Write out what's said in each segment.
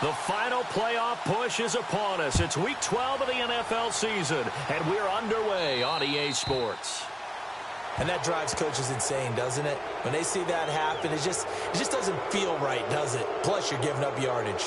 The final playoff push is upon us. It's Week 12 of the NFL season, and we're underway on EA Sports. And that drives coaches insane, doesn't it? When they see that happen, it just doesn't feel right, does it? Plus, you're giving up yardage.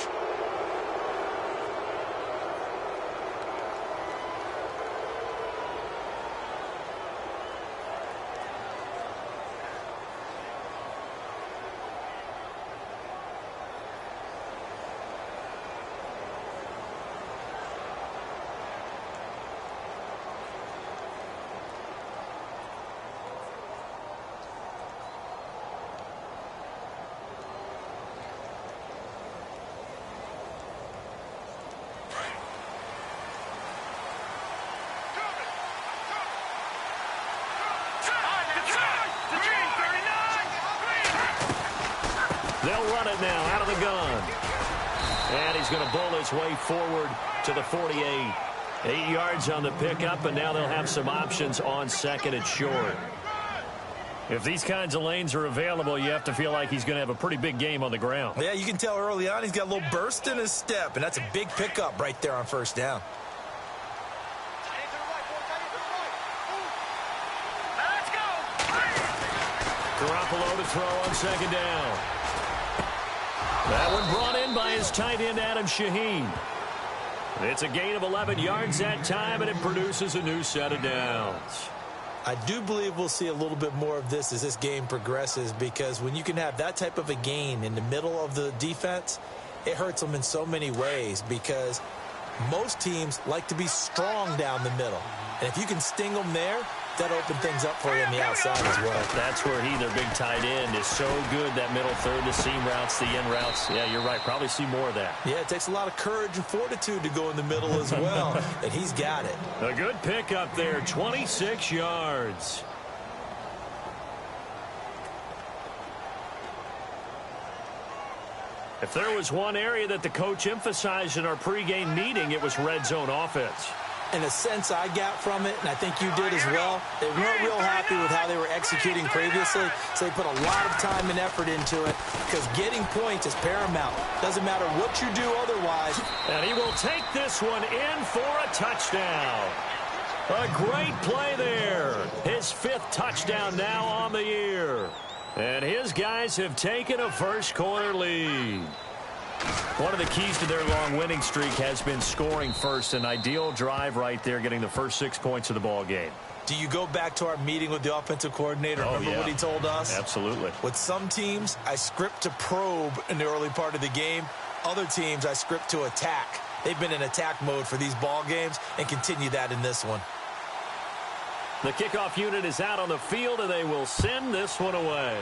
They'll run it now out of the gun. And he's going to bull his way forward to the 48. 8 yards on the pickup, and now they'll have some options on second and short. If these kinds of lanes are available, you have to feel like he's going to have a pretty big game on the ground. Yeah, you can tell early on he's got a little burst in his step, and that's a big pickup right there on first down. Garoppolo to throw on second down. That one brought in by his tight end, Adam Shaheen. It's a gain of 11 yards that time, and it produces a new set of downs. I do believe we'll see a little bit more of this as this game progresses, because when you can have that type of a gain in the middle of the defense, it hurts them in so many ways, because most teams like to be strong down the middle. And if you can sting them there, that opens things up for you on the outside as well. That's where their big tight end, is so good, that middle third, the seam routes, the in routes. Yeah, you're right. Probably see more of that. Yeah, it takes a lot of courage and fortitude to go in the middle as well, and he's got it. A good pickup there, 26 yards. If there was one area that the coach emphasized in our pregame meeting, it was red zone offense. In a sense I got from it, and I think you did as well, they weren't real happy with how they were executing previously, so they put a lot of time and effort into it, because getting points is paramount. Doesn't matter what you do otherwise. And he will take this one in for a touchdown. A great play there. His 5th touchdown now on the year. And his guys have taken a first-quarter lead. One of the keys to their long winning streak has been scoring first. An ideal drive right there, getting the first 6 points of the ball game. Do you go back to our meeting with the offensive coordinator? Remember what he told us? Absolutely. With some teams, I script to probe in the early part of the game. Other teams, I script to attack. They've been in attack mode for these ball games and continue that in this one. The kickoff unit is out on the field, and they will send this one away.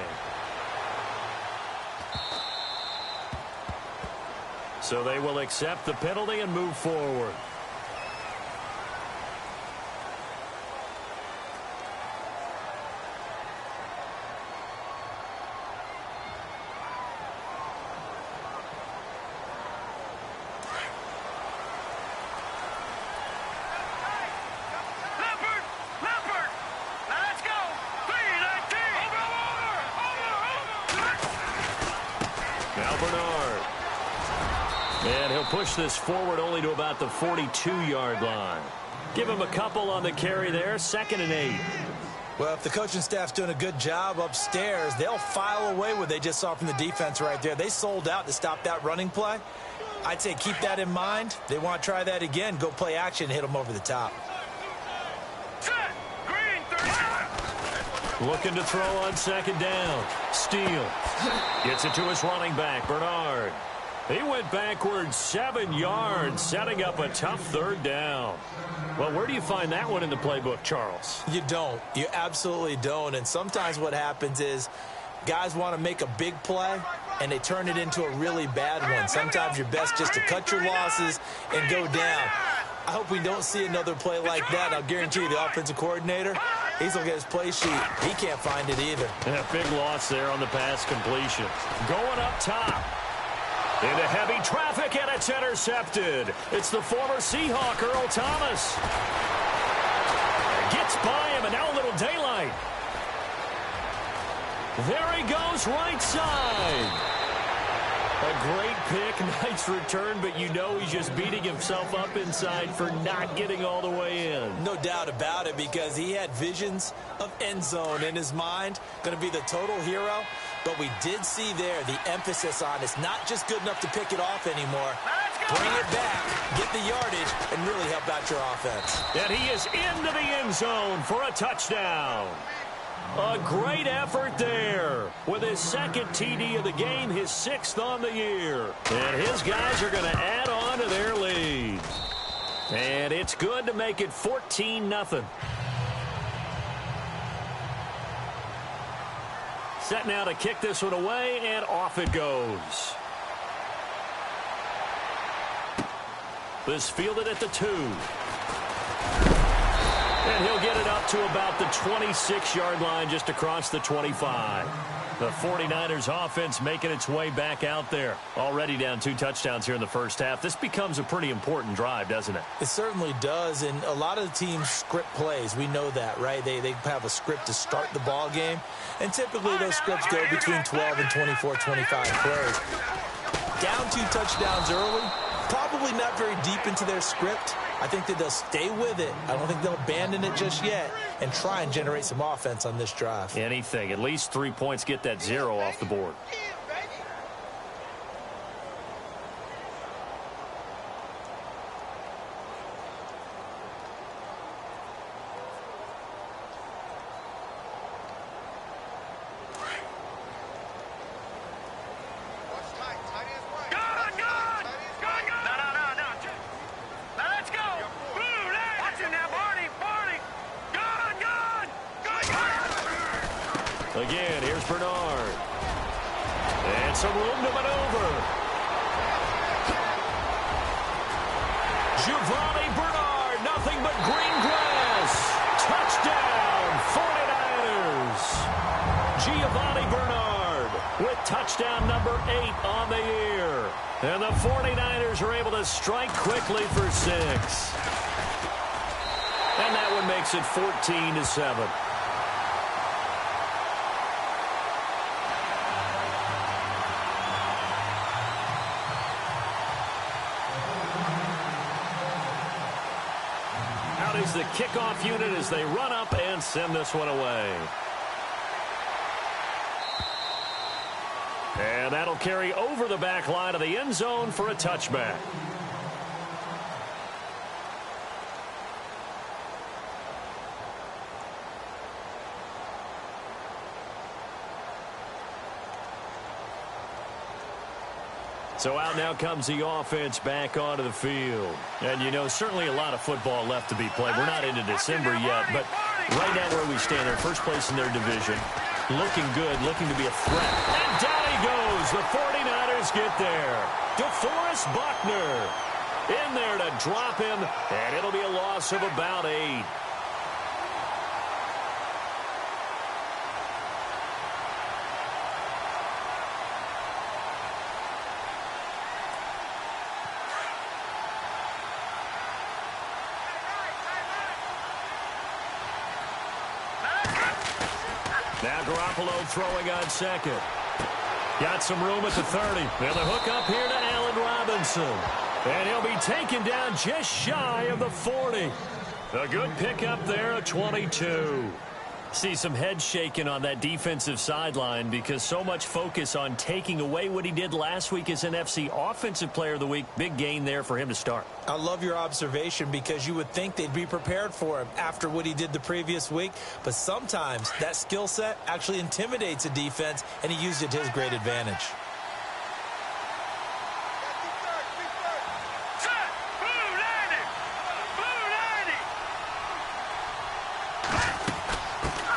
So they will accept the penalty and move forward. And he'll push this forward only to about the 42-yard line. Give him a couple on the carry there, 2nd and 8. Well, if the coaching staff's doing a good job upstairs, they'll file away what they just saw from the defense right there. They sold out to stop that running play. I'd say keep that in mind. They want to try that again, go play action, hit them over the top. Looking to throw on 2nd down. Steele gets it to his running back, Bernard. He went backwards 7 yards, setting up a tough 3rd down. Well, where do you find that one in the playbook, Charles? You don't. You absolutely don't. And sometimes what happens is guys want to make a big play, and they turn it into a really bad one. Sometimes you're best just to cut your losses and go down. I hope we don't see another play like that. I'll guarantee you the offensive coordinator, he's going to get his play sheet. He can't find it either. A big loss there on the pass completion. Going up top. Into heavy traffic, and it's intercepted. It's the former Seahawk, Earl Thomas. Gets by him, and now a little daylight. There he goes, right side. A great pick, nice return, but you know he's just beating himself up inside for not getting all the way in. No doubt about it, because he had visions of end zone in his mind. Going to be the total hero. But we did see there the emphasis on it's not just good enough to pick it off anymore. Bring it back, get the yardage, and really help out your offense. And he is into the end zone for a touchdown. A great effort there. With his second TD of the game, his 6th on the year. And his guys are going to add on to their lead. And it's good to make it 14-0. Set now to kick this one away, and off it goes. This fielded at the 2. And he'll get it up to about the 26-yard line, just across the 25. The 49ers offense making its way back out there. Already down 2 touchdowns here in the first half. This becomes a pretty important drive, doesn't it? It certainly does, and a lot of the teams script plays. We know that, right? They have a script to start the ball game, and typically those scripts go between 12 and 24, 25 plays. Down 2 touchdowns early, probably not very deep into their script. I think that they'll stay with it. I don't think they'll abandon it just yet and try and generate some offense on this drive. Anything. At least 3 points, get that 0 off the board. Again, here's Bernard. And some room to maneuver. Giovanni Bernard, nothing but green grass. Touchdown, 49ers. Giovanni Bernard with touchdown number 8 on the year. And the 49ers are able to strike quickly for 6. And that one makes it 14-7. Is the kickoff unit as they run up and send this one away. And that'll carry over the back line of the end zone for a touchback. So out now comes the offense back onto the field. And, you know, certainly a lot of football left to be played. We're not into December yet, but right now where we stand, they're first place in their division. Looking good, looking to be a threat. And down he goes. The 49ers get there. DeForest Buckner in there to drop him, and it'll be a loss of about 8. Now Garoppolo throwing on second. Got some room at the 30. And the hook up here to Allen Robinson. And he'll be taken down just shy of the 40. A good pickup there at 22. See some head shaking on that defensive sideline because so much focus on taking away what he did last week as NFC Offensive Player of the Week. Big gain there for him to start. I love your observation because you would think they'd be prepared for him after what he did the previous week. But sometimes that skill set actually intimidates a defense, and he used it to his great advantage.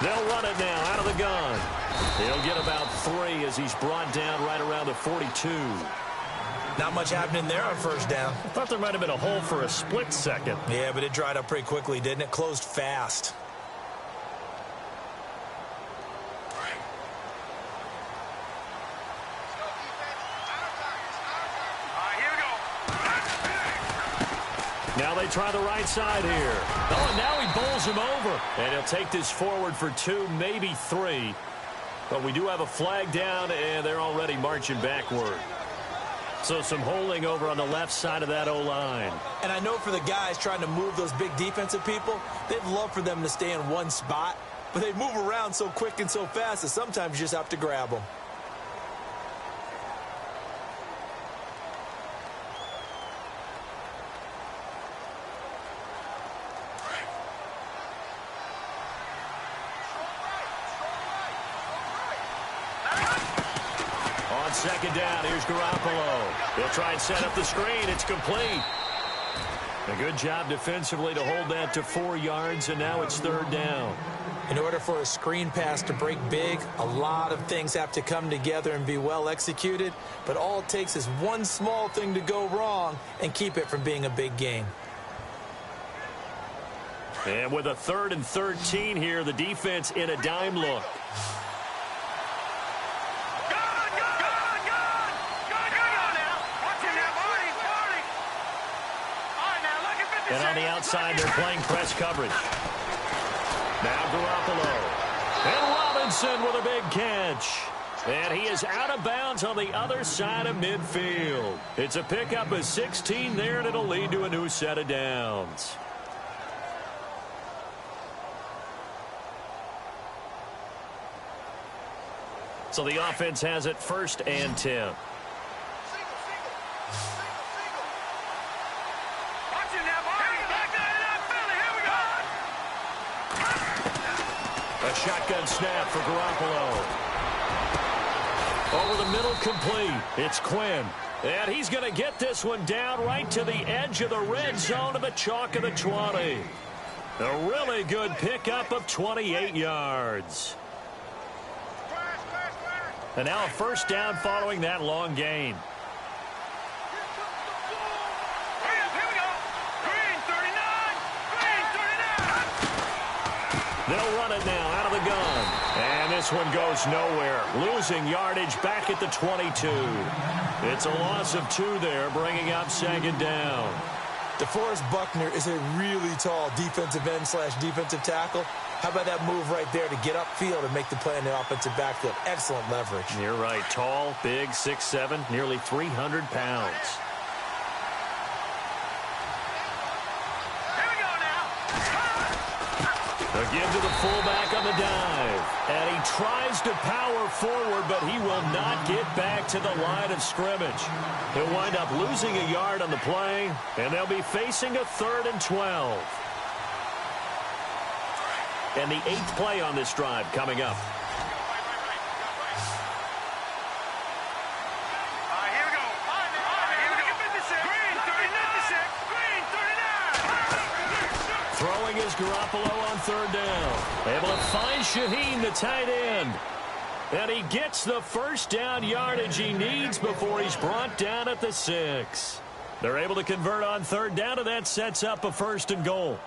They'll run it now out of the gun. He'll get about 3 as he's brought down right around the 42. Not much happening there on first down. I thought there might have been a hole for a split second. Yeah, but it dried up pretty quickly, didn't it? Closed fast. Now they try the right side here. Oh, and now he bowls him over. And he'll take this forward for 2, maybe 3. But we do have a flag down, and they're already marching backward. So some holding over on the left side of that O-line. And I know for the guys trying to move those big defensive people, they'd love for them to stay in one spot, but they move around so quick and so fast that sometimes you just have to grab them. Second down, here's Garoppolo. He'll try and set up the screen. It's complete. A good job defensively to hold that to 4 yards, and now it's third down. In order for a screen pass to break big, a lot of things have to come together and be well executed, but all it takes is one small thing to go wrong and keep it from being a big gain. And with a 3rd and 13 here, the defense in a dime look. And on the outside, they're playing press coverage. Now Garoppolo. And Robinson with a big catch. And he is out of bounds on the other side of midfield. It's a pickup of 16 there, and it'll lead to a new set of downs. So the offense has it 1st and 10. A shotgun snap for Garoppolo. Over the middle, complete. It's Quinn. And he's going to get this one down right to the edge of the red zone of the chalk of the 20. A really good pickup of 28 yards. And now a first down following that long gain. They'll run it now out of the gun. And this one goes nowhere. Losing yardage back at the 22. It's a loss of 2 there, bringing up 2nd down. DeForest Buckner is a really tall defensive end / defensive tackle. How about that move right there to get upfield and make the play in the offensive backfield? Excellent leverage. You're right. Tall, big, 6'7", nearly 300 pounds. A give to the fullback on the dive. And he tries to power forward, but he will not get back to the line of scrimmage. He'll wind up losing a yard on the play, and they'll be facing a 3rd and 12. And the 8th play on this drive coming up. Throwing is Garoppolo on 3rd down. Able to find Shaheen, the tight end. And he gets the first down yardage he needs before he's brought down at the 6. They're able to convert on 3rd down, and that sets up a 1st and goal.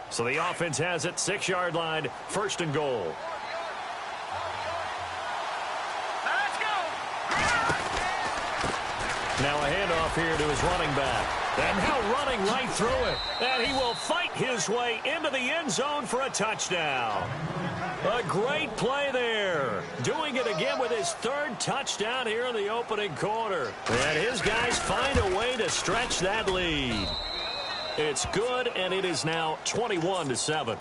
So the offense has it, 6-yard line, 1st and goal. Now a handoff here to his running back. And now running right through it. And he will fight his way into the end zone for a touchdown. A great play there. Doing it again with his 3rd touchdown here in the opening quarter. And his guys find a way to stretch that lead. It's good, and it is now 21-7.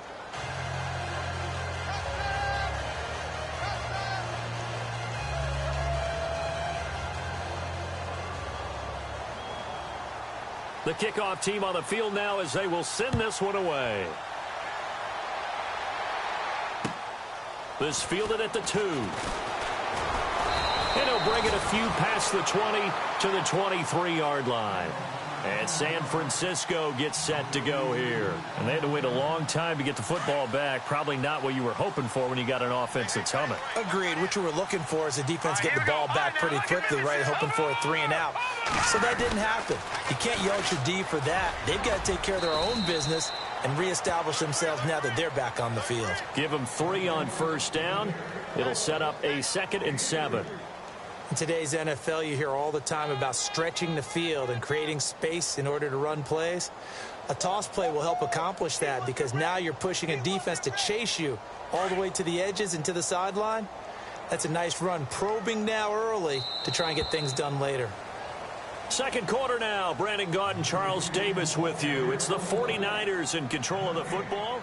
The kickoff team on the field now as they will send this one away. This fielded at the 2. And he'll bring it a few past the 20 to the 23-yard line. And San Francisco gets set to go here. And they had to wait a long time to get the football back. Probably not what you were hoping for when you got an offense that's humming. Agreed. What you were looking for is the defense getting the ball back pretty quickly, right? Hoping for a 3 and out. So that didn't happen. You can't yell at your D for that. They've got to take care of their own business and reestablish themselves now that they're back on the field. Give them 3 on 1st down. It'll set up a 2nd and 7. In today's NFL, you hear all the time about stretching the field and creating space in order to run plays. A toss play will help accomplish that because now you're pushing a defense to chase you all the way to the edges and to the sideline. That's a nice run, probing now early to try and get things done later. Second quarter now. Brandon Gaud and Charles Davis with you. It's the 49ers in control of the football.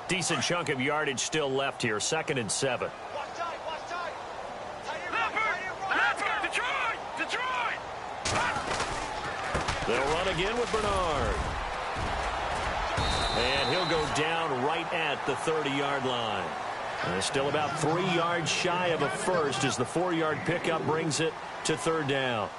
Decent chunk of yardage still left here. 2nd and 7. They'll run again with Bernard. And he'll go down right at the 30-yard line. And still about 3 yards shy of a first as the 4-yard pickup brings it to 3rd down.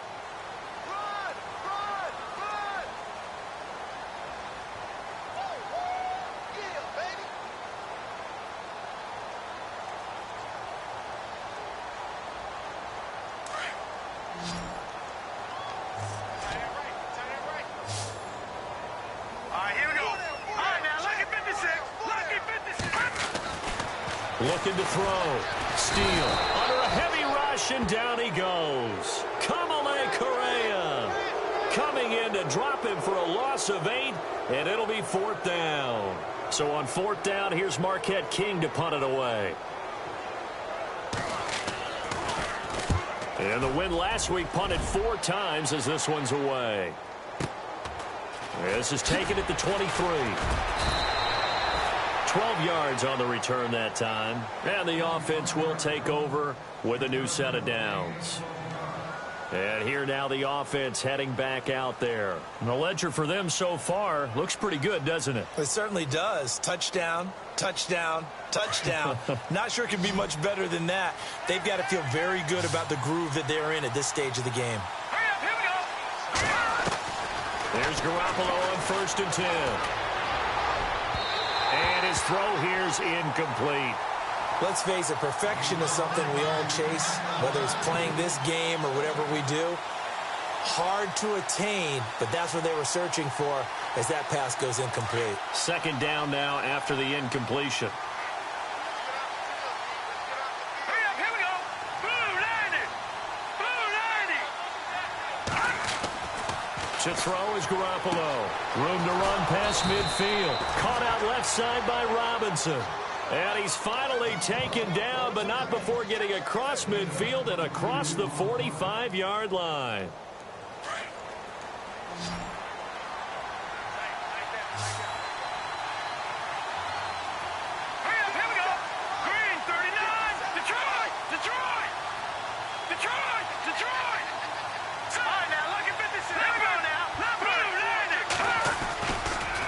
Looking to throw. Steele under a heavy rush, and down he goes. Kamale Correa coming in to drop him for a loss of 8, and it'll be 4th down. So on 4th down, here's Marquette King to punt it away. And the win last week punted 4 times as this one's away. This is taken at the 23. 12 yards on the return that time. And the offense will take over with a new set of downs. And here now the offense heading back out there. And the ledger for them so far looks pretty good, doesn't it? It certainly does. Touchdown, touchdown, touchdown. Not sure it can be much better than that. They've got to feel very good about the groove that they're in at this stage of the game. There's Garoppolo on 1st and 10. And his throw here's incomplete. Let's face it, perfection is something we all chase, whether it's playing this game or whatever we do. Hard to attain, but that's what they were searching for as that pass goes incomplete. 2nd down now after the incompletion. To throw is Garoppolo. Room to run past midfield. Caught out left side by Robinson. And he's finally taken down, but not before getting across midfield and across the 45-yard line.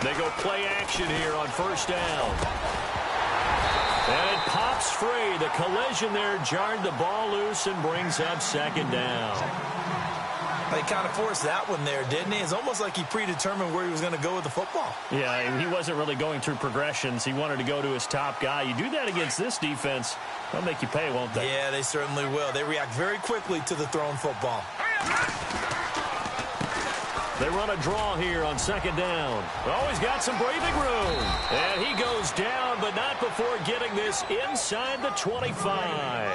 They go play action here on 1st down. And it pops free. The collision there jarred the ball loose and brings up 2nd down. He kind of forced that one there, didn't he? It's almost like he predetermined where he was going to go with the football. Yeah, he wasn't really going through progressions. He wanted to go to his top guy. You do that against this defense, they'll make you pay, won't they? Yeah, they certainly will. They react very quickly to the thrown football. They run a draw here on 2nd down. Oh, he's got some breathing room. And he goes down, but not before getting this inside the 25.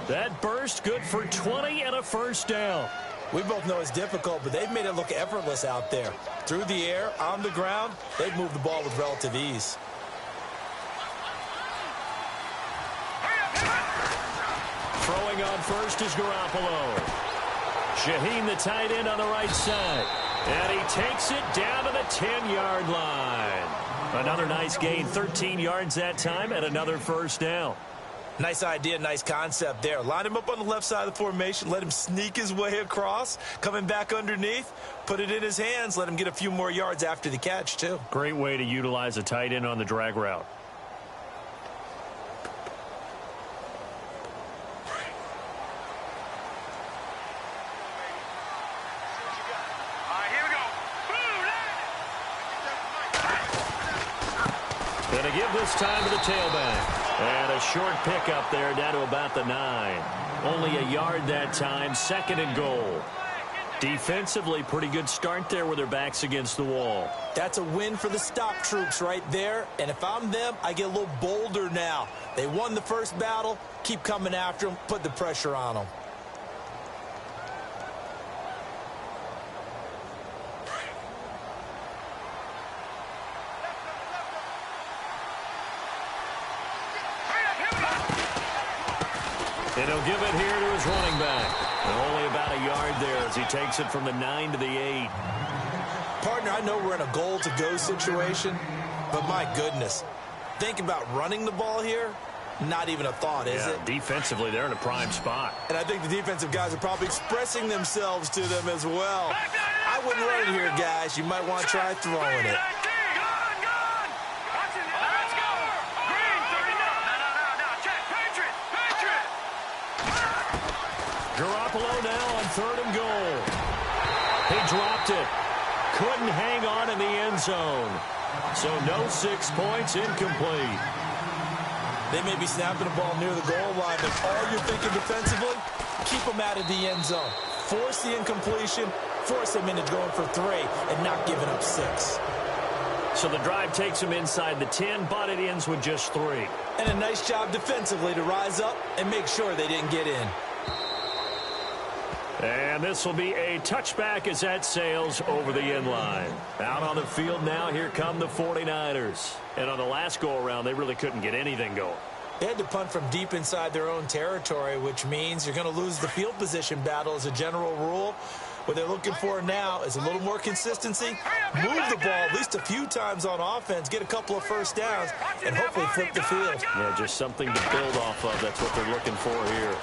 That burst good for 20 and a 1st down. We both know it's difficult, but they've made it look effortless out there. Through the air, on the ground, they've moved the ball with relative ease. Throwing on 1st is Garoppolo. Shaheen, the tight end, on the right side. And he takes it down to the 10-yard line. Another nice gain, 13 yards that time, and another 1st down. Nice idea, nice concept there. Line him up on the left side of the formation, let him sneak his way across, coming back underneath, put it in his hands, let him get a few more yards after the catch, too. Great way to utilize a tight end on the drag route. Going to give this time to the tailback. And a short pickup there down to about the 9. Only a yard that time, 2nd and goal. Defensively, pretty good start there with their backs against the wall. That's a win for the stop troops right there. And if I'm them, I get a little bolder now. They won the first battle. Keep coming after them. Put the pressure on them. And he'll give it here to his running back. And only about a yard there as he takes it from the 9 to the 8. Partner, I know we're in a goal-to-go situation, but my goodness, think about running the ball here. Not even a thought, is it? Defensively, they're in a prime spot. And I think the defensive guys are probably expressing themselves to them as well. I wouldn't run it here, guys. You might want to try throwing it. Garoppolo now on 3rd and goal. He dropped it. Couldn't hang on in the end zone. So no 6 points, incomplete. They may be snapping the ball near the goal line, but all you're thinking defensively, keep them out of the end zone. Force the incompletion, force them into going for 3, and not giving up 6. So the drive takes them inside the 10, but it ends with just 3. And a nice job defensively to rise up and make sure they didn't get in. And this will be a touchback as that sails over the end line. Out on the field now, here come the 49ers. And on the last go-around, they really couldn't get anything going. They had to punt from deep inside their own territory, which means you're going to lose the field position battle as a general rule. What they're looking for now is a little more consistency, move the ball at least a few times on offense, get a couple of first downs, and hopefully flip the field. Yeah, just something to build off of. That's what they're looking for here.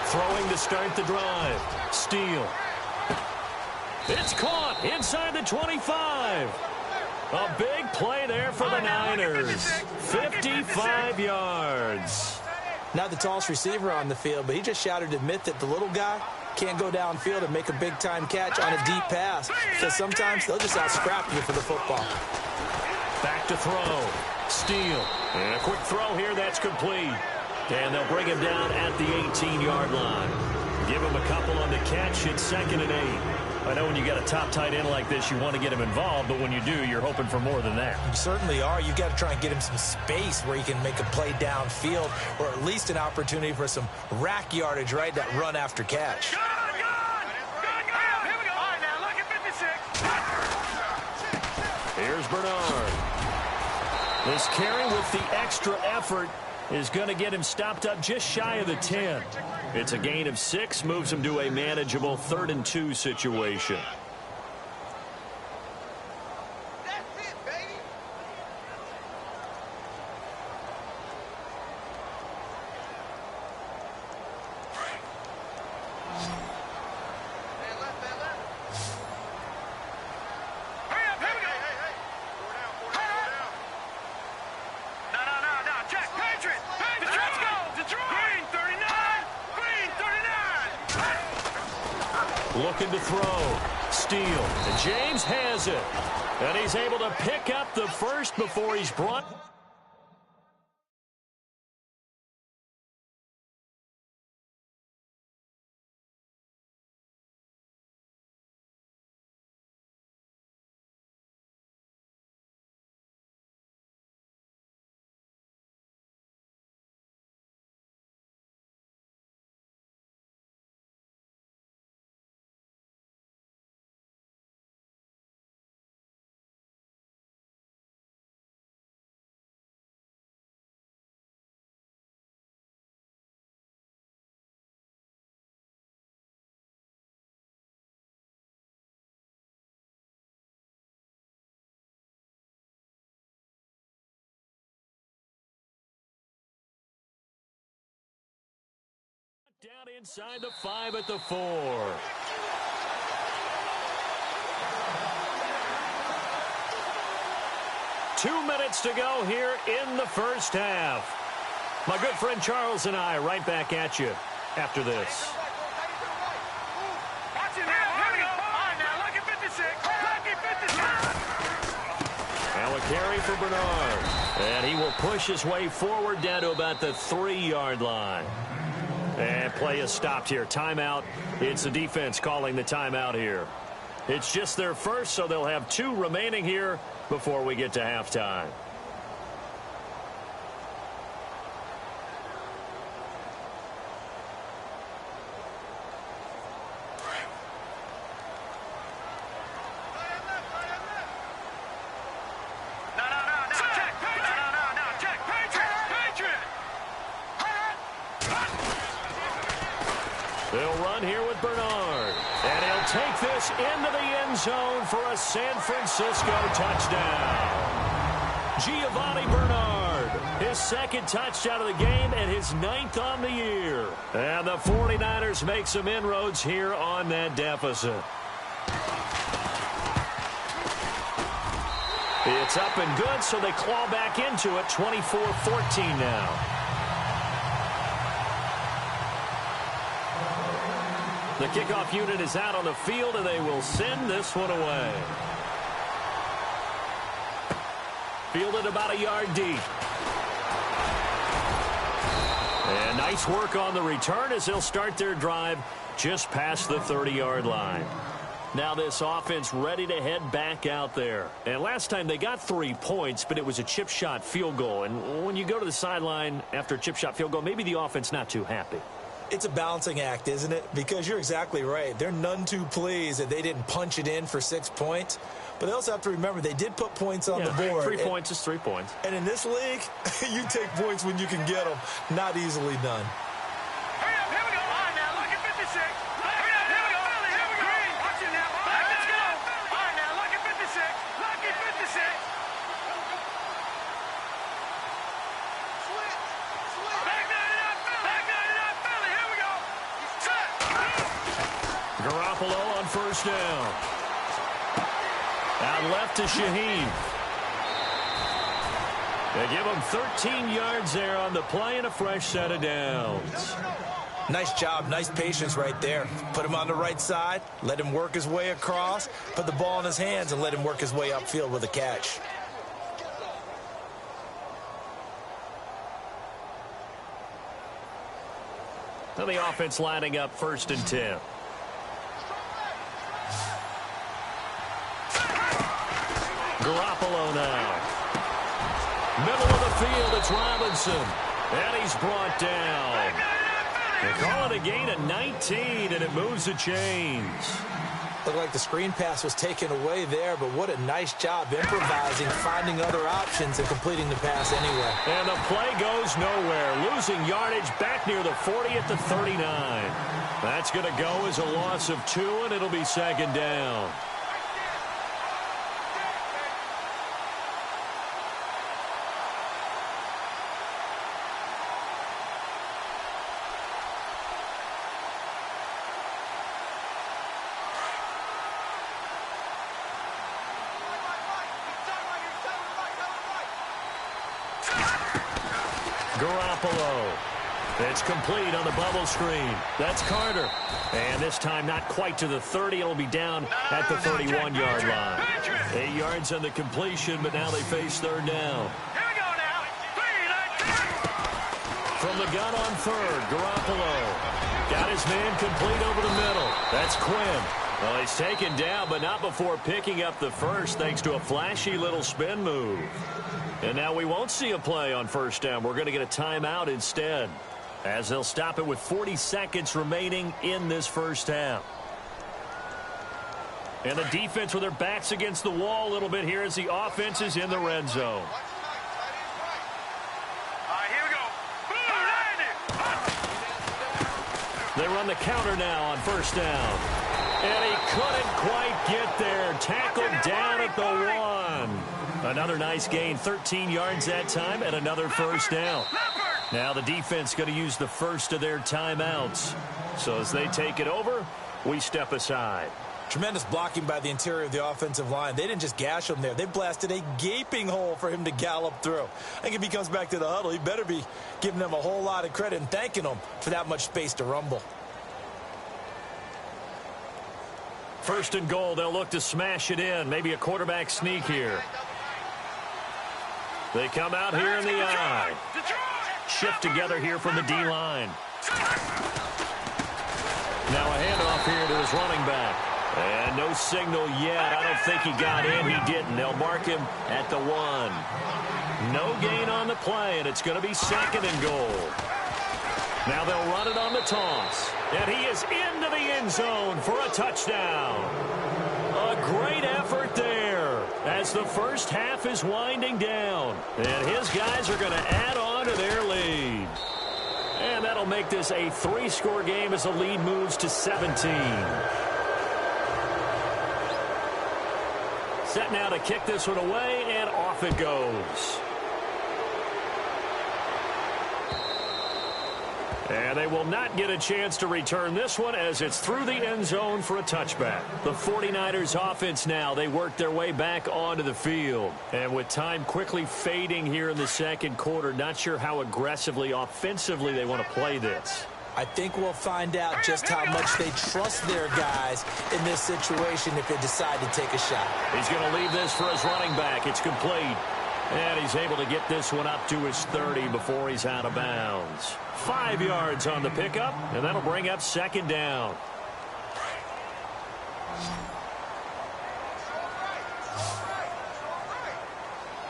Throwing to start the drive. Steele. It's caught inside the 25. A big play there for the Niners. 55 yards. Not the tallest receiver on the field, but he just shouted to admit that the little guy can't go downfield and make a big-time catch on a deep pass, because sometimes they'll just out-scrap you for the football. Back to throw. Steele. And a quick throw here. That's complete. And they'll bring him down at the 18-yard line. Give him a couple on the catch. It's 2nd and 8. I know when you got a top tight end like this, you want to get him involved, but when you do, you're hoping for more than that. You certainly are. You've got to try and get him some space where he can make a play downfield, or at least an opportunity for some rack yardage, right? That run after catch. Here's Bernard. This carry with the extra effort is going to get him stopped up just shy of the 10. It's a gain of 6, moves him to a manageable 3rd and 2 situation. Looking to throw. Steele. And James has it. And he's able to pick up the first before he's brought. Down inside the 5 at the 4. Two minutes to go here in the first half. My good friend Charles and I right back at you after this. Now a carry for Bernard. And he will push his way forward down to about the 3-yard line. And play is stopped here. Timeout. It's the defense calling the timeout here. It's just their first, so they'll have 2 remaining here before we get to halftime. They'll run here with Bernard. And he'll take this into the end zone for a San Francisco touchdown. Giovanni Bernard, his second touchdown of the game and his 9th on the year. And the 49ers make some inroads here on that deficit. It's up and good, so they claw back into it, 24-14 now. The kickoff unit is out on the field, and they will send this one away. Fielded about a yard deep. And nice work on the return as they'll start their drive just past the 30-yard line. Now this offense ready to head back out there. And last time they got 3 points, but it was a chip shot field goal. And when you go to the sideline after a chip shot field goal, maybe the offense not too happy. It's a balancing act, isn't it? Because you're exactly right. They're none too pleased that they didn't punch it in for 6 points. But they also have to remember they did put points on the board. 3 points is 3 points. And in this league, you take points when you can get them. Not easily done. Hurry up, here we go. All right, now, look at 56. Here we go. Here we go. Watch it now. All right, let's go. All right, now, look at 56. Look at 56. Back 99, Philly. Here we go. Set. Garoppolo on first down. Out left to Shaheen. They give him 13 yards there on the play and a fresh set of downs. Nice job, nice patience right there. Put him on the right side, let him work his way across, put the ball in his hands, and let him work his way upfield with a catch. Now the offense lining up 1st and 10. Garoppolo now. Middle of the field, it's Robinson. And he's brought down. They call it a gain of 19, and it moves the chains. Looked like the screen pass was taken away there, but what a nice job improvising, finding other options, and completing the pass anyway. And the play goes nowhere. Losing yardage back near the 40 at the 39. That's going to go as a loss of 2, and it'll be 2nd down. Garoppolo. It's complete on the bubble screen. That's Carter. And this time not quite to the 30. It'll be down at the 31-yard line. 8 yards on the completion, but now they face 3rd down. Here we go now. 3, 9, 2. From the gun on 3rd, Garoppolo. Got his man complete over the middle. That's Quinn. Well, he's taken down, but not before picking up the first thanks to a flashy little spin move. And now we won't see a play on 1st down. We're going to get a timeout instead, as they'll stop it with 40 seconds remaining in this first half. And the defense with their backs against the wall a little bit here as the offense is in the red zone. All right, here we go. They run the counter now on 1st down. And he couldn't quite get there. Tackled down at the 1. Another nice gain, 13 yards that time, and another 1st down. Now the defense going to use the first of their timeouts. So as they take it over, we step aside. Tremendous blocking by the interior of the offensive line. They didn't just gash him there. They blasted a gaping hole for him to gallop through. I think if he comes back to the huddle, he better be giving them a whole lot of credit and thanking them for that much space to rumble. 1st and goal, they'll look to smash it in. Maybe a quarterback sneak here. They come out here in the eye. Shift together here from the D-line. Now a handoff here to his running back. And no signal yet. I don't think he got in. He didn't. They'll mark him at the 1. No gain on the play, and it's going to be 2nd and goal. Now they'll run it on the toss. And he is into the end zone for a touchdown. A great effort there as the first half is winding down. And his guys are going to add on to their lead. And that'll that'll make this a 3-score game as the lead moves to 17. Set now to kick this one away, and off it goes. And they will not get a chance to return this one as it's through the end zone for a touchback. The 49ers offense now, they work their way back onto the field. And with time quickly fading here in the second quarter, not sure how aggressively, offensively they want to play this. I think we'll find out just how much they trust their guys in this situation if they decide to take a shot. He's going to leave this for his running back. It's complete. And he's able to get this one up to his 30 before he's out of bounds. 5 yards on the pickup, and that'll bring up second down. All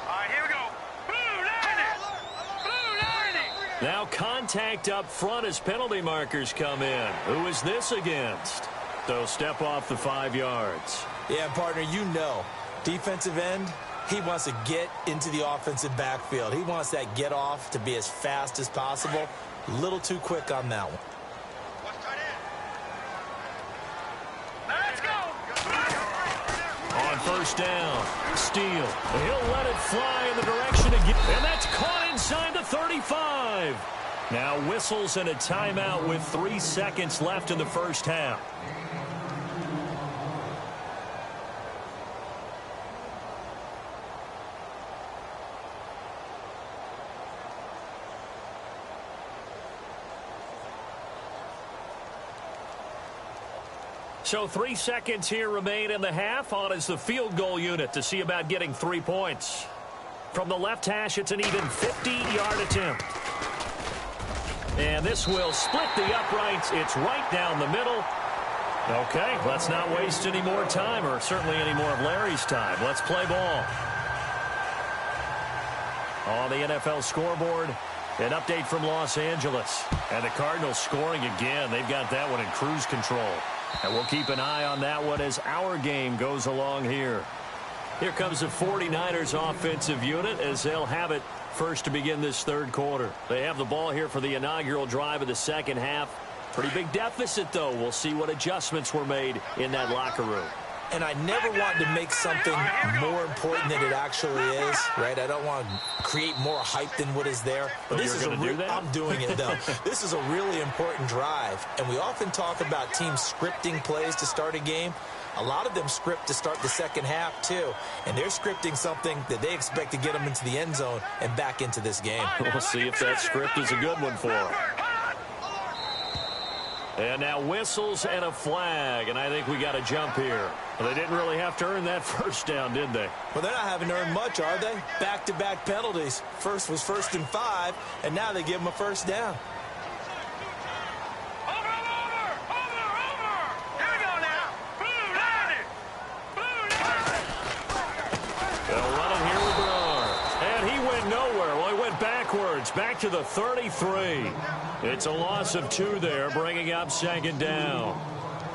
right, here we go. Blue 90. Blue 90. Now contact up front as penalty markers come in. Who is this against? They'll step off the 5 yards. Yeah, partner, you know, defensive end, he wants to get into the offensive backfield. He wants that get off to be as fast as possible. A little too quick on that one. Let's go. On first down, Steele. He'll let it fly in the direction again. And that's caught inside the 35. Now whistles and a timeout with 3 seconds left in the first half. So 3 seconds here remain in the half. On is the field goal unit to see about getting 3 points. From the left hash, it's an even 50-yard attempt. And this will split the uprights. It's right down the middle. Okay, let's not waste any more time, or certainly any more of Larry's time. Let's play ball. On the NFL scoreboard, an update from Los Angeles. And the Cardinals scoring again. They've got that one in cruise control. And we'll keep an eye on that one as our game goes along here. Here comes the 49ers offensive unit as they'll have it first to begin this third quarter. They have the ball here for the inaugural drive of the second half. Pretty big deficit, though. We'll see what adjustments were made in that locker room. And I never want to make something more important than it actually is, right? I don't want to create more hype than what is there. But this is I'm doing it, though. This is a really important drive. And we often talk about teams scripting plays to start a game. A lot of them script to start the second half, too. And they're scripting something that they expect to get them into the end zone and back into this game. We'll see if that script is a good one for them. And now whistles and a flag, and I think we got a jump here. Well, they didn't really have to earn that first down, did they? Well, they're not having to earn much, are they? Back-to-back penalties. First was 1st and 5, and now they give them a first down. Over. Here we go now. Blue 90. They'll run it here with Bernard. And he went nowhere. Well, he went backwards, back to the 33. It's a loss of 2 there, bringing up second down.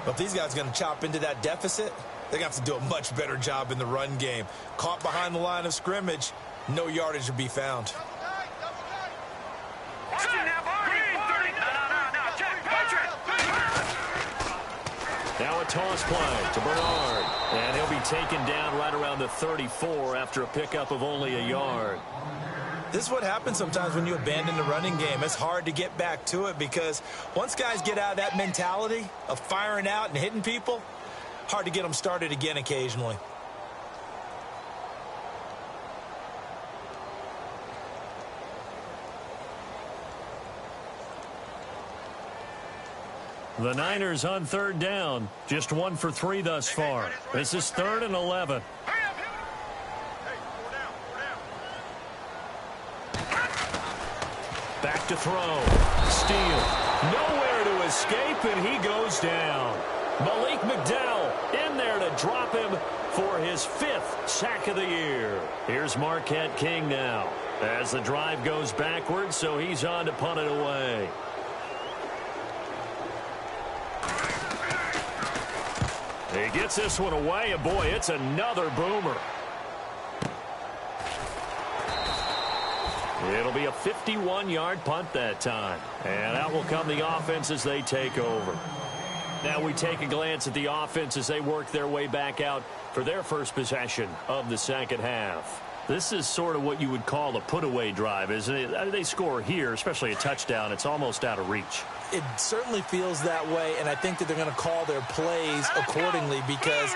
But if these guys are going to chop into that deficit, they're going to have to do a much better job in the run game. Caught behind the line of scrimmage, no yardage to be found. Watch it now, Green 30. No. Check. Watch it. Now a toss play to Bernard. And he'll be taken down right around the 34 after a pickup of only a yard. This is what happens sometimes when you abandon the running game. It's hard to get back to it because once guys get out of that mentality of firing out and hitting people, hard to get them started again occasionally. The Niners on third down, just 1 for 3 thus far. This is 3rd and 11. Back to throw. Steele. Nowhere to escape, and he goes down. Malik McDowell in there to drop him for his 5th sack of the year. Here's Marquette King now as the drive goes backwards, so he's on to punt it away. He gets this one away, and boy, it's another boomer. It'll be a 51-yard punt that time. And out will come the offense as they take over. Now we take a glance at the offense as they work their way back out for their first possession of the second half. This is sort of what you would call a put-away drive, isn't it? They score here, especially a touchdown. It's almost out of reach. It certainly feels that way, and I think that they're going to call their plays accordingly because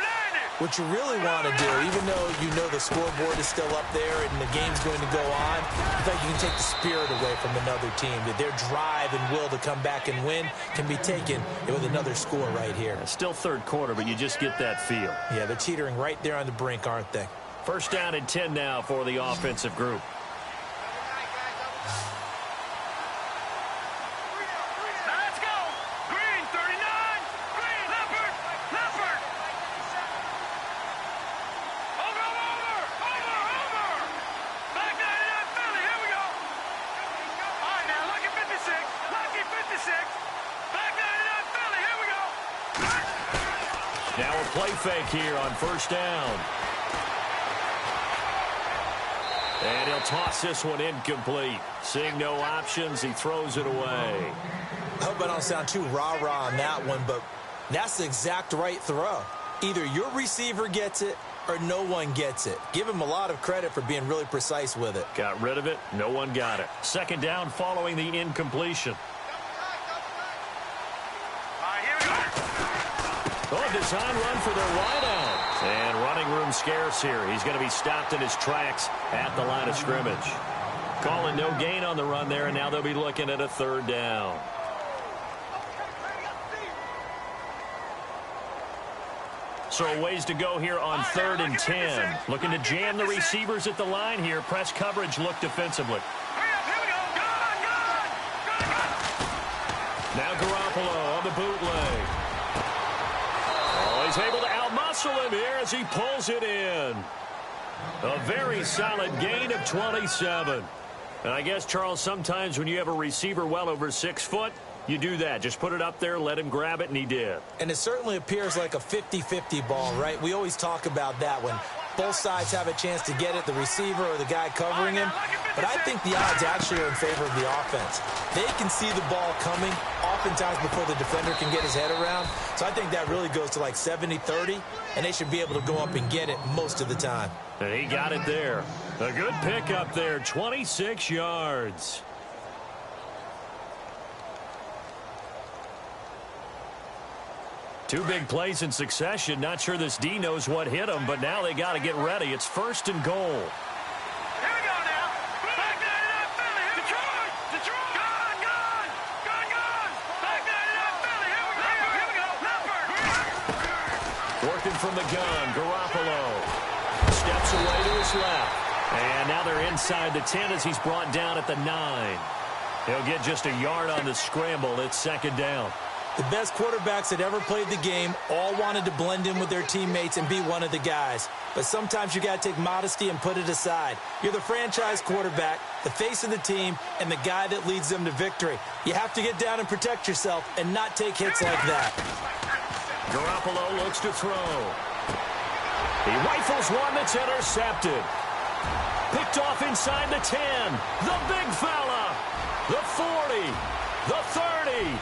what you really want to do, even though you know the scoreboard is still up there and the game's going to go on, in fact, you can take the spirit away from another team. That their drive and will to come back and win can be taken with another score right here. Still third quarter, but you just get that feel. Yeah, they're teetering right there on the brink, aren't they? First down and 10 now for the offensive group. Let's go. Green, 39. Green, Leopard. Leopard. Over. Back 99, Philly. Here we go. All right, now, lucky 56. Lucky 56. Back 99, Philly. Here we go. Now a play fake here on first down. And he'll toss this one incomplete. Seeing no options, he throws it away. I hope I don't sound too rah-rah on that one, but that's the exact right throw. Either your receiver gets it or no one gets it. Give him a lot of credit for being really precise with it. Got rid of it. No one got it. Second down following the incompletion. All right, here we go. Oh, design run for their wideout. And running room scarce here. He's going to be stopped in his tracks at the line of scrimmage. Calling no gain on the run there, and now they'll be looking at a third down. So a ways to go here on 3rd and 10. Looking to jam the receivers at the line here. Press coverage look defensively. Hurry up, here we go. Gun. Now Garoppolo on the bootleg. Oh, he's able to outmuscle him here as he pulls it in. A very solid gain of 27. And I guess, Charles, sometimes when you have a receiver well over 6 foot, you do that. Just put it up there, let him grab it, and he did. And it certainly appears like a 50-50 ball, right? We always talk about that when both sides have a chance to get it, the receiver or the guy covering him. But I think the odds actually are in favor of the offense. They can see the ball coming oftentimes before the defender can get his head around. So I think that really goes to like 70-30, and they should be able to go up and get it most of the time. And he got it there. A good pickup there, 26 yards. Two big plays in succession. Not sure this D knows what hit him, but now they got to get ready. It's 1st and goal. Here we go now. Back 99, Philly. Detroit. Gun. Back 99, Philly. Here we go. Leopard. Working from the gun, Garoppolo steps away to his left. And now they're inside the 10 as he's brought down at the 9. He'll get just a yard on the scramble. It's 2nd down. The best quarterbacks that ever played the game all wanted to blend in with their teammates and be one of the guys. But sometimes you got to take modesty and put it aside. You're the franchise quarterback, the face of the team, and the guy that leads them to victory. You have to get down and protect yourself and not take hits like that. Garoppolo looks to throw. He rifles one that's intercepted. Picked off inside the 10. The big fella. The 40. The 30.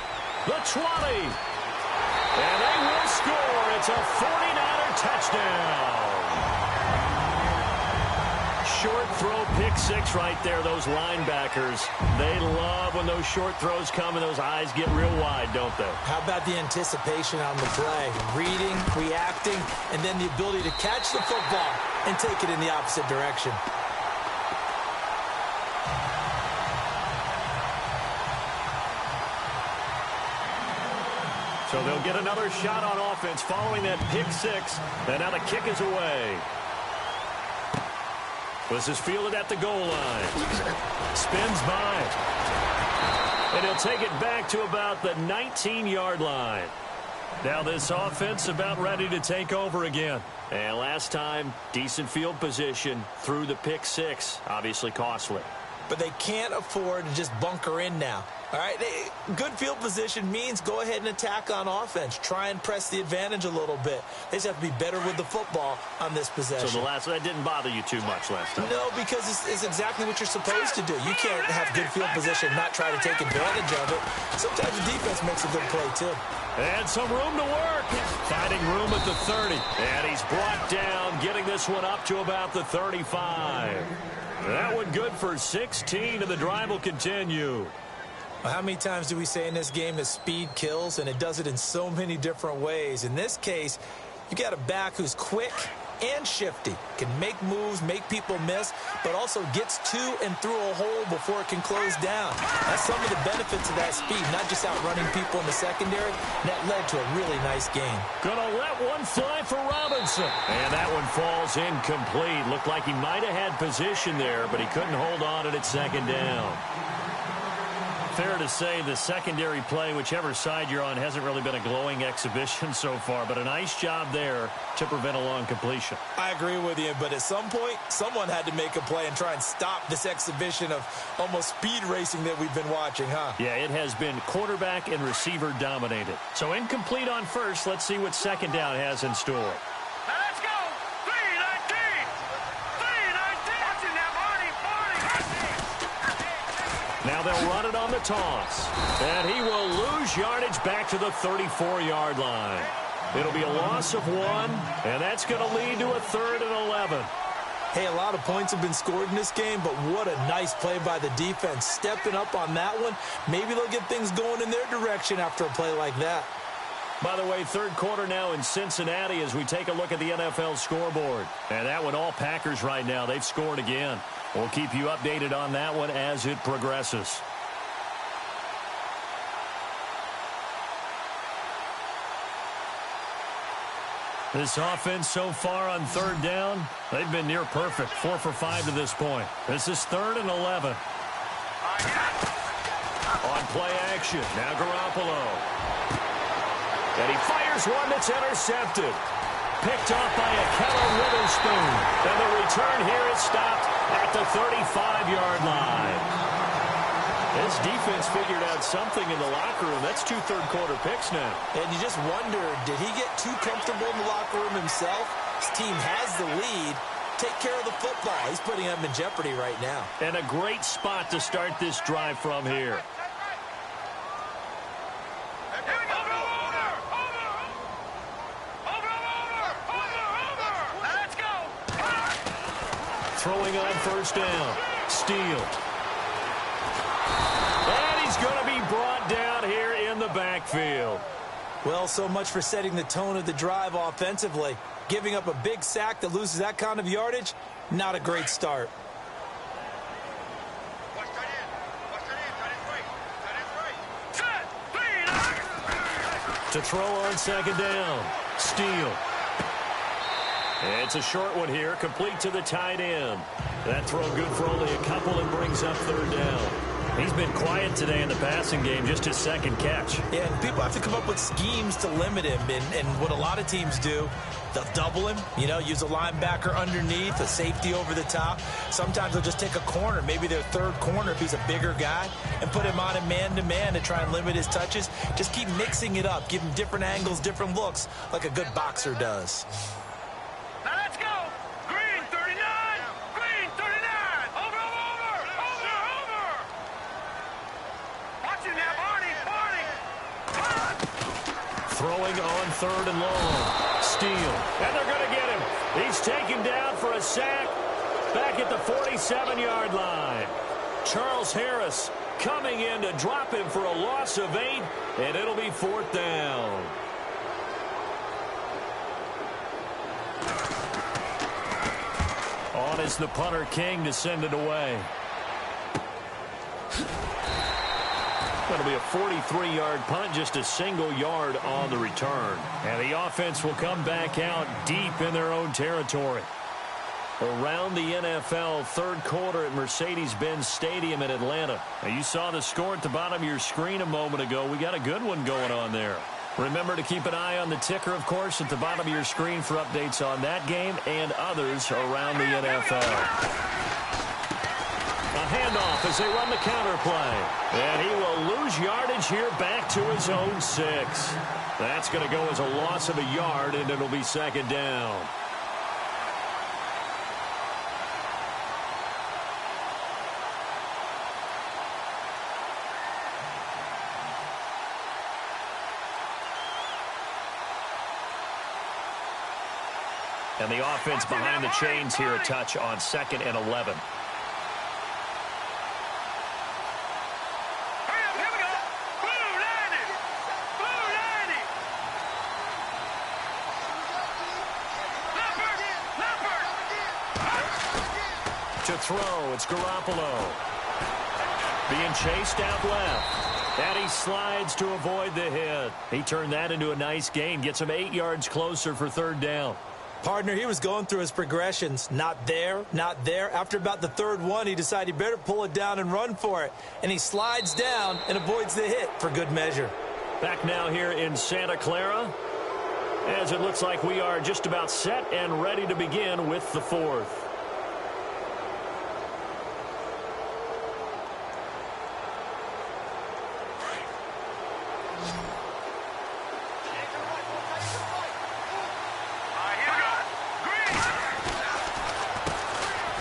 The 20. And they will score. It's a 49er touchdown. Short throw, pick 6 right there. Those linebackers, they love when those short throws come and those eyes get real wide, don't they? How about the anticipation on the play? Reading, reacting, and then the ability to catch the football and take it in the opposite direction. So they'll get another shot on offense following that pick 6. And now the kick is away. This is fielded at the goal line. Spins by. And he'll take it back to about the 19-yard line. Now this offense about ready to take over again. And last time, decent field position through the pick 6. Obviously costly. but they can't afford to just bunker in now. All right, good field position means go ahead and attack on offense. Try and press the advantage a little bit. They just have to be better with the football on this possession. So that didn't bother you too much last time? No, because it's exactly what you're supposed to do. You can't have good field position and not try to take advantage of it. Sometimes the defense makes a good play, too. And some room to work. Finding room at the 30. And he's brought down, getting this one up to about the 35. That one good for 16, and the drive will continue. Well, how many times do we say in this game that speed kills, and it does it in so many different ways? In this case, you got a back who's quick and shifty, can make moves, make people miss, but also gets to and through a hole before it can close down. That's some of the benefits of that speed, not just outrunning people in the secondary. And that led to a really nice game. Gonna let one fly for Robinson. And that one falls incomplete. Looked like he might have had position there, but he couldn't hold on at second down. Fair to say the secondary play, whichever side you're on, hasn't really been a glowing exhibition so far, but a nice job there to prevent a long completion. I agree with you, but at some point, someone had to make a play and try and stop this exhibition of almost speed racing that we've been watching, huh? Yeah, it has been quarterback and receiver dominated. So incomplete on first. Let's see what second down has in store. Let's go. 3-19. 3-19. Watch it now, Barney. Now they'll run it on the toss. And he will lose yardage back to the 34-yard line. It'll be a loss of 1, and that's going to lead to a 3rd and 11. Hey, a lot of points have been scored in this game, but what a nice play by the defense. Stepping up on that one, maybe they'll get things going in their direction after a play like that. By the way, third quarter now in Cincinnati as we take a look at the NFL scoreboard. And that one all Packers right now. They've scored again. We'll keep you updated on that one as it progresses. This offense so far on third down, they've been near perfect. 4 for 5 to this point. This is 3rd and 11. On play action, now Garoppolo. And he fires one that's intercepted. Picked off by a Keller Witherspoon. And the return here is stopped at the 35-yard line. This defense figured out something in the locker room. That's 2 third-quarter picks now. And you just wonder, did he get too comfortable in the locker room himself? His team has the lead. Take care of the football. He's putting them in jeopardy right now. And a great spot to start this drive from here. Throwing on first down. Steele. And he's going to be brought down here in the backfield. Well, so much for setting the tone of the drive offensively. Giving up a big sack that loses that kind of yardage, not a great start. To throw on second down. Steele. It's a short one here, complete to the tight end. That throw good for only a couple and brings up third down. He's been quiet today in the passing game, just his second catch. Yeah, and people have to come up with schemes to limit him. And what a lot of teams do, they'll double him, use a linebacker underneath, a safety over the top. Sometimes they'll just take a corner, maybe their third corner if he's a bigger guy, and put him on a man-to-man to try and limit his touches. Just keep mixing it up, give him different angles, different looks, like a good boxer does. Let's go. Green 39. Green 39. Over. Watch it now, Barney. Throwing on third and long. Steele. And they're going to get him. He's taken down for a sack back at the 47-yard line. Charles Harris coming in to drop him for a loss of 8, and it'll be 4th down. On is the punter, King, to send it away. That'll be a 43-yard punt, just a single yard on the return. And the offense will come back out deep in their own territory. Around the NFL, third quarter at Mercedes-Benz Stadium in Atlanta. Now, you saw the score at the bottom of your screen a moment ago. We got a good one going on there. Remember to keep an eye on the ticker, of course, at the bottom of your screen for updates on that game and others around the NFL. On handoff as they run the counter play. And he will lose yardage here back to his own 6. That's going to go as a loss of a yard, and it'll be second down. And the offense behind the chains here a touch on 2nd and 11. To throw, it's Garoppolo. Being chased out left. And he slides to avoid the hit. He turned that into a nice gain. Gets him 8 yards closer for 3rd down. Partner, he was going through his progressions. Not there, not there. After about the 3rd one, he decided he better pull it down and run for it. And he slides down and avoids the hit for good measure. Back now here in Santa Clara, as it looks like we are just about set and ready to begin with the 4th.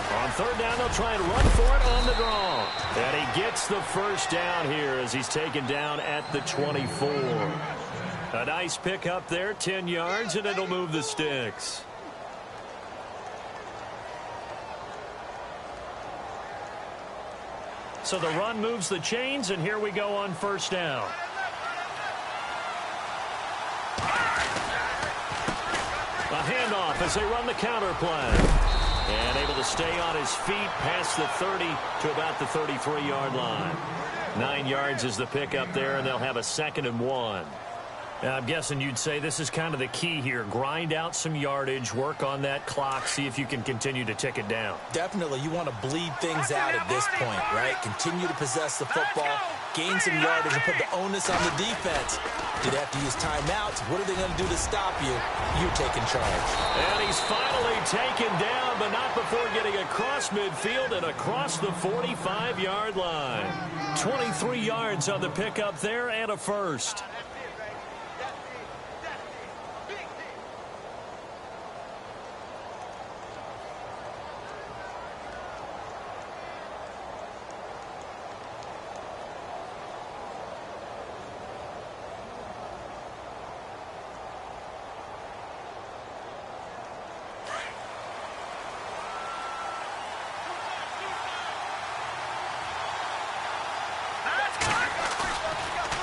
On 3rd down, they'll try and run for it on the draw. And he gets the 1st down here as he's taken down at the 24. A nice pick up there, 10 yards, and it'll move the sticks. So the run moves the chains, and here we go on 1st down. A handoff as they run the counter play. And able to stay on his feet past the 30 to about the 33-yard line. 9 yards is the pick up there, and they'll have a 2nd and 1. I'm guessing you'd say this is kind of the key here. Grind out some yardage, work on that clock, see if you can continue to tick it down. Definitely, you want to bleed things out at this point, right? Continue to possess the football, gain some yardage, and put the onus on the defense. Do they have to use timeouts? What are they going to do to stop you? You're taking charge. And he's finally taken down, but not before getting across midfield and across the 45-yard line. 23 yards on the pickup there and a 1st.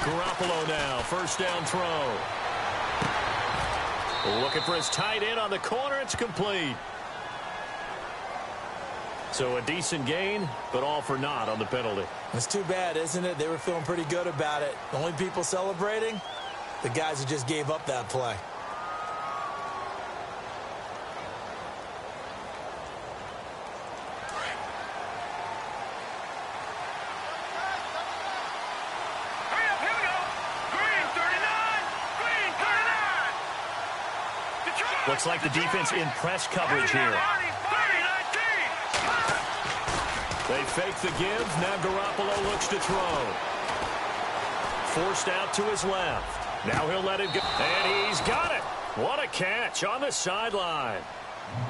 Garoppolo now, 1st down throw. Looking for his tight end on the corner. It's complete. So a decent gain, but all for naught on the penalty. It's too bad, isn't it? They were feeling pretty good about it. The only people celebrating, the guys who just gave up that play. Looks like the defense in press coverage here. They fake the give. Now Garoppolo looks to throw. Forced out to his left. Now he'll let it go. And he's got it. What a catch on the sideline.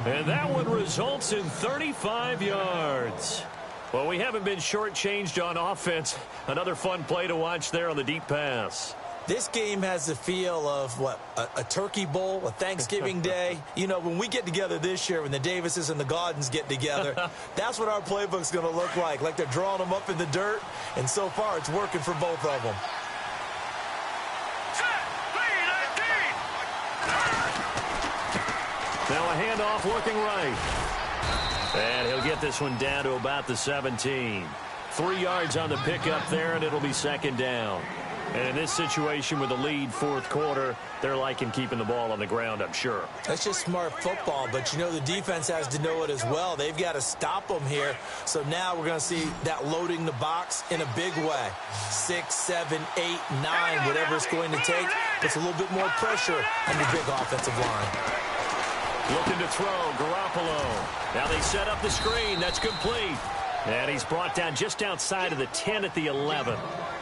And that one results in 35 yards. Well, we haven't been shortchanged on offense. Another fun play to watch there on the deep pass. This game has the feel of, what, a turkey bowl, a Thanksgiving day. You know, when we get together this year, when the Davises and the Gaudens get together, that's what our playbook's going to look like they're drawing them up in the dirt, and so far it's working for both of them. Now a handoff looking right. And he'll get this one down to about the 17. 3 yards on the pickup there, and it'll be 2nd down. And in this situation with the lead 4th quarter, they're liking keeping the ball on the ground, I'm sure. That's just smart football, but you know the defense has to know it as well. They've got to stop them here. So now we're going to see that loading the box in a big way. 6, 7, 8, 9, whatever it's going to take. Puts a little bit more pressure on your big offensive line. Looking to throw, Garoppolo. Now they set up the screen. That's complete. And he's brought down just outside of the 10 at the 11.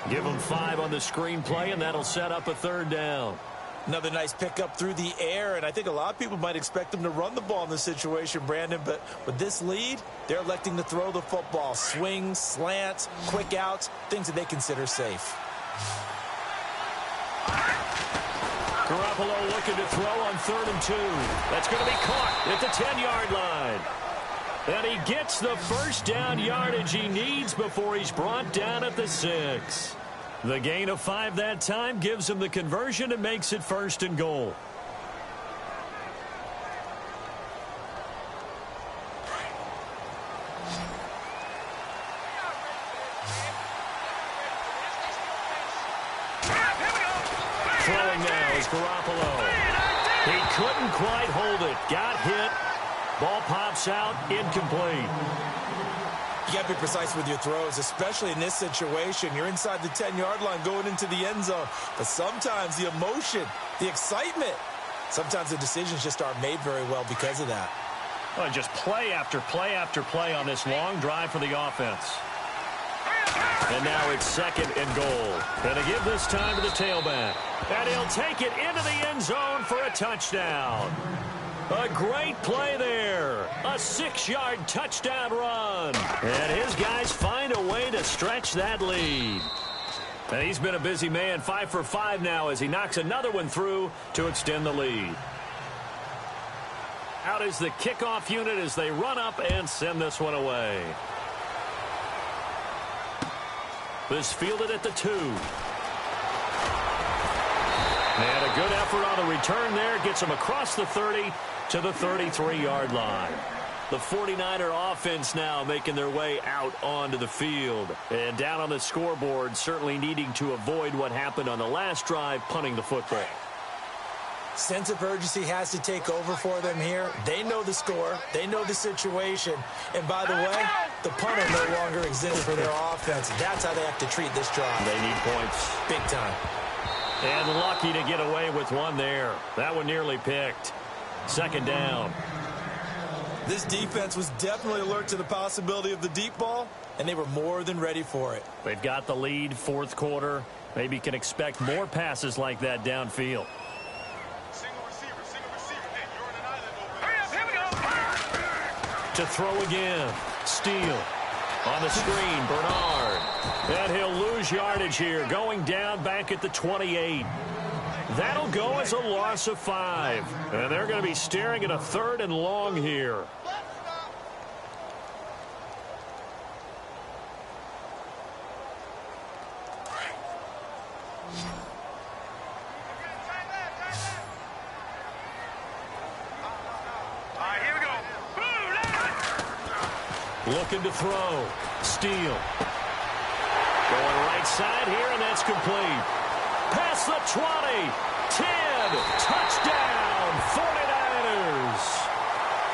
Give him 5 on the screenplay, and that'll set up a 3rd down. Another nice pickup through the air, and I think a lot of people might expect them to run the ball in this situation, Brandon, but with this lead, they're electing to throw the football. Swings, slants, quick outs, things that they consider safe. Garoppolo looking to throw on 3rd and 2. That's going to be caught at the 10-yard line. And he gets the first down yardage he needs before he's brought down at the 6. The gain of 5 that time gives him the conversion and makes it 1st and goal. Throwing now is Garoppolo. He couldn't quite hold it. Got hit. Ball pops out, incomplete. You got to be precise with your throws, especially in this situation. You're inside the 10-yard line going into the end zone. But sometimes the emotion, the excitement, sometimes the decisions just aren't made very well because of that. Well, just play after play after play on this long drive for the offense. And now it's 2nd and goal. Going to give this time to the tailback. And he'll take it into the end zone for a touchdown. A great play there. A 6-yard touchdown run. And his guys find a way to stretch that lead. And he's been a busy man, 5 for 5 now as he knocks another one through to extend the lead. Out is the kickoff unit as they run up and send this one away. This fielded at the 2. And a good effort on the return there. Gets him across the 30 to the 33-yard line. The 49er offense now making their way out onto the field. And down on the scoreboard, certainly needing to avoid what happened on the last drive, punting the football. Sense of urgency has to take over for them here. They know the score. They know the situation. And by the way, the punter no longer exists for their offense. That's how they have to treat this drive. They need points. Big time. And lucky to get away with one there. That one nearly picked. 2nd down. This defense was definitely alert to the possibility of the deep ball, and they were more than ready for it. They've got the lead, 4th quarter. Maybe can expect more passes like that downfield. Single receiver. Hey, you're on an island over there. Here we go. To throw again. Steele. On the screen, Bernard. And he'll lose yardage here, going down back at the 28. That'll go as a loss of 5. And they're going to be staring at a 3rd and long here. All right, here we go. Looking to throw. Steele. Going right side here, and that's complete. Past the 20. 10. Touchdown, 49ers.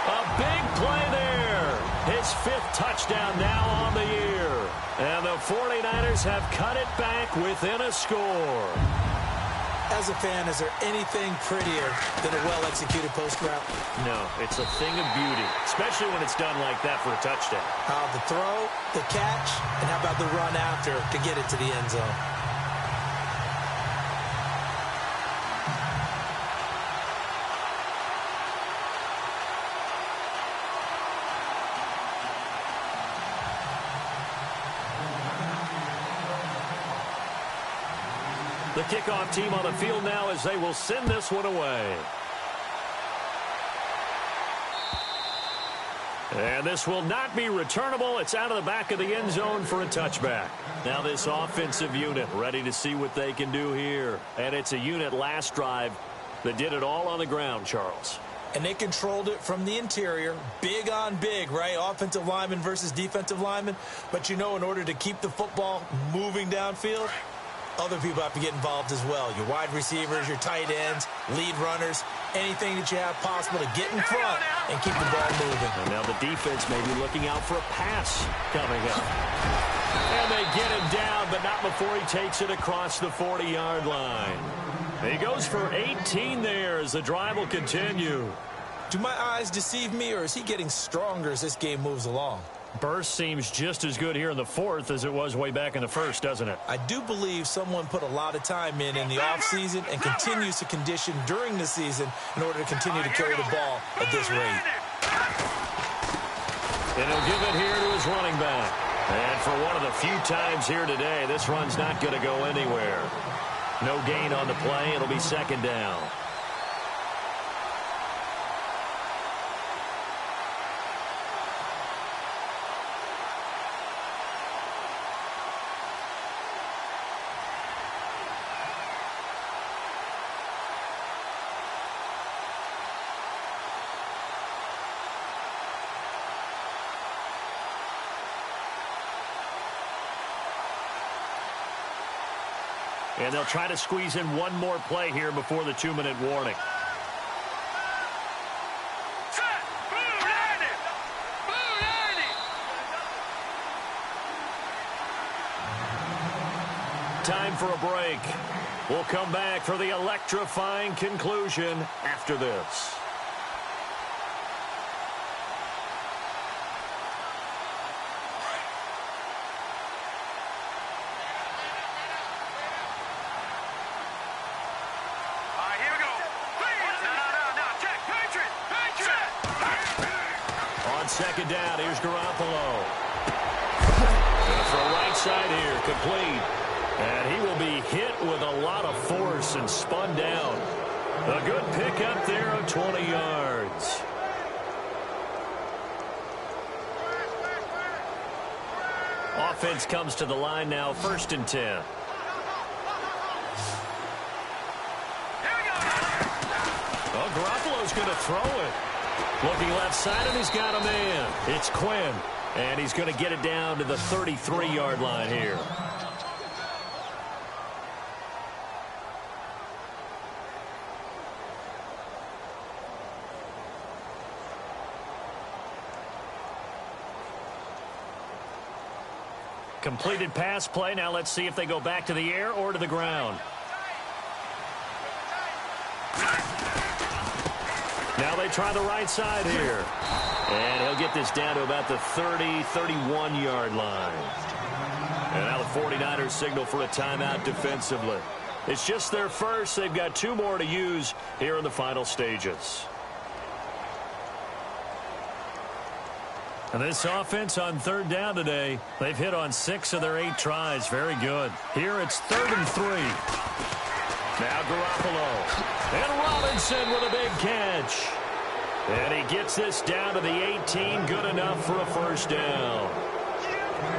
A big play there. His 5th touchdown now on the year. And the 49ers have cut it back within a score. As a fan, is there anything prettier than a well-executed post route? No, it's a thing of beauty, especially when it's done like that for a touchdown. The throw, the catch, and how about the run after to get it to the end zone? The kickoff team on the field now as they will send this one away. And this will not be returnable. It's out of the back of the end zone for a touchback. Now this offensive unit ready to see what they can do here. And it's a unit last drive that did it all on the ground, Charles. And they controlled it from the interior. Big on big, right? Offensive lineman versus defensive lineman. But, you know, in order to keep the football moving downfield, other people have to get involved as well. Your wide receivers, your tight ends, lead runners, anything that you have possible to get in front and keep the ball moving. And now the defense may be looking out for a pass coming up. And they get him down, but not before he takes it across the 40-yard line. He goes for 18 there as the drive will continue. Do my eyes deceive me, or is he getting stronger as this game moves along? Burst seems just as good here in the fourth as it was way back in the first, doesn't it? I do believe someone put a lot of time in the offseason and continues to condition during the season in order to continue to carry the ball at this rate. And he'll give it here to his running back. And for one of the few times here today, this run's not going to go anywhere. No gain on the play. It'll be second down. And they'll try to squeeze in one more play here before the 2-minute warning. Time for a break. We'll come back for the electrifying conclusion after this. Second down, here's Garoppolo. Gonna throw right side here, complete. And he will be hit with a lot of force and spun down. A good pickup there of 20 yards. Offense comes to the line now, 1st and 10. Well, Garoppolo's going to throw it. Looking left side, and he's got a man. It's Quinn, and he's going to get it down to the 33-yard line here. Completed pass play. Now let's see if they go back to the air or to the ground. Now they try the right side here. And he'll get this down to about the 30, 31-yard line. And now the 49ers signal for a timeout defensively. It's just their first. They've got 2 more to use here in the final stages. And this offense on 3rd down today, they've hit on 6 of their 8 tries. Very good. Here it's 3rd and 3. Now Garoppolo. And Robinson with a big catch. And he gets this down to the 18. Good enough for a first down.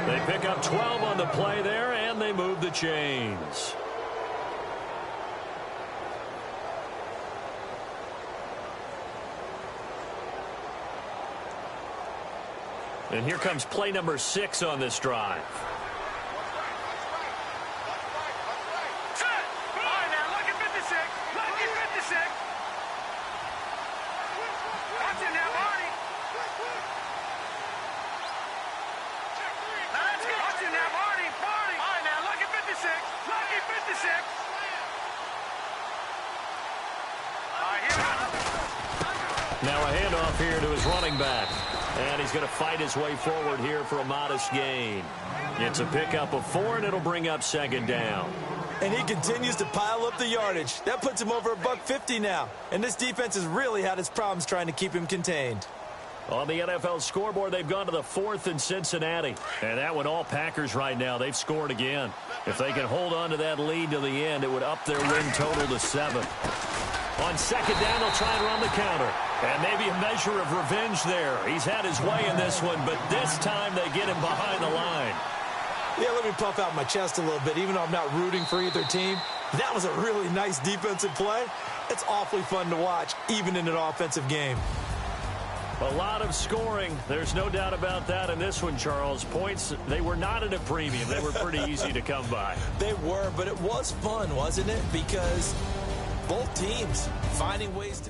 They pick up 12 on the play there, and they move the chains. And here comes play number 6 on this drive. Now a handoff here to his running back. And he's going to fight his way forward here for a modest gain. It's a pickup of 4, and it'll bring up 2nd down. And he continues to pile up the yardage. That puts him over $150 now. And this defense has really had its problems trying to keep him contained. On the NFL scoreboard, they've gone to the 4th in Cincinnati. And that one all Packers right now. They've scored again. If they can hold on to that lead to the end, it would up their win total to 7. On 2nd down, they'll try and run the counter. And maybe a measure of revenge there. He's had his way in this one, but this time they get him behind the line. Yeah, let me puff out my chest a little bit. Even though I'm not rooting for either team, that was a really nice defensive play. It's awfully fun to watch, even in an offensive game. A lot of scoring. There's no doubt about that in this one, Charles. Points, they were not at a premium. They were pretty easy to come by. They were, but it was fun, wasn't it? Because both teams finding ways to